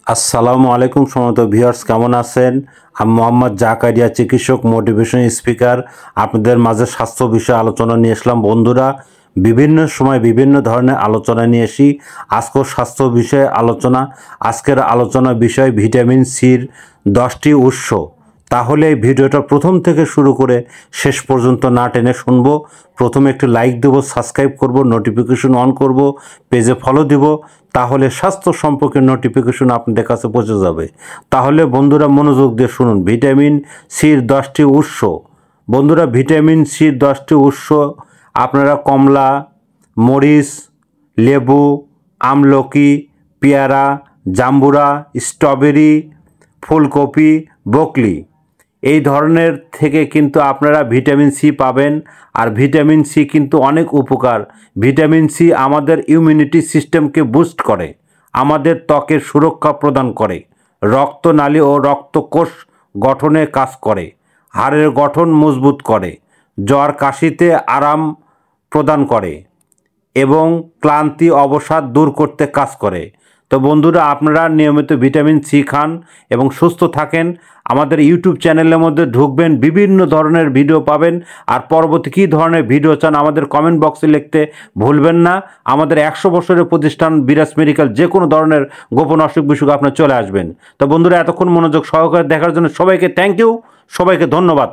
আসসালামু আলাইকুম সম্মানিত ভিউয়ার্স, কেমন আছেন? আমি মোহাম্মদ জাকারিয়া, চিকিৎসক, মোটিভেশন স্পিকার। আপনাদের মাঝে স্বাস্থ্য বিষয়ে আলোচনা নিয়ে আসলাম। বন্ধুরা, বিভিন্ন সময় বিভিন্ন ধরনের আলোচনা নিয়ে আসি। আজকেও স্বাস্থ্য বিষয়ে আলোচনা। আজকের আলোচনা বিষয় ভিটামিন সির 10টি উৎস। তাহলে এই ভিডিওটা প্রথম থেকে শুরু করে শেষ পর্যন্ত না টেনে শুনবো। প্রথমে একটু লাইক দেবো, সাবস্ক্রাইব করব, নোটিফিকেশন অন করব, পেজে ফলো দিব। তাহলে স্বাস্থ্য সম্পর্কে নোটিফিকেশন আপনাদের কাছে পৌঁছে যাবে। তাহলে বন্ধুরা মনোযোগ দিয়ে শুনুন। ভিটামিন সির 10টি উৎস। বন্ধুরা, ভিটামিন সির 10টি উৎস আপনারা কমলা, মরিচ, লেবু, আমলকি, পেয়ারা, জাম্বুরা, স্ট্রবেরি, ফুলকপি, ব্রোকলি এই ধরনের থেকে কিন্তু আপনারা ভিটামিন সি পাবেন। আর ভিটামিন সি কিন্তু অনেক উপকার। ভিটামিন সি আমাদের ইমিউনিটি সিস্টেমকে বুস্ট করে, আমাদের ত্বকের সুরক্ষা প্রদান করে, রক্তনালী ও রক্তকোষ গঠনে কাজ করে, হাড়ের গঠন মজবুত করে, জ্বর কাশিতে আরাম প্রদান করে এবং ক্লান্তি অবসাদ দূর করতে কাজ করে। তো বন্ধুরা, আপনারা নিয়মিত ভিটামিন সি খান এবং সুস্থ থাকেন। আমাদের ইউটিউব চ্যানেলের মধ্যে ঢুকবেন, বিভিন্ন ধরনের ভিডিও পাবেন। আর পরবর্তী কী ধরনের ভিডিও চান আমাদের কমেন্ট বক্সে লিখতে ভুলবেন না। আমাদের 100 বছরের প্রতিষ্ঠান বিরাজ মেডিকেল, যে কোনো ধরনের গোপন অসুখ বিসুখ আপনার চলে আসবেন। তো বন্ধুরা, এতক্ষণ মনোযোগ সহকারে দেখার জন্য সবাইকে থ্যাংক ইউ, সবাইকে ধন্যবাদ।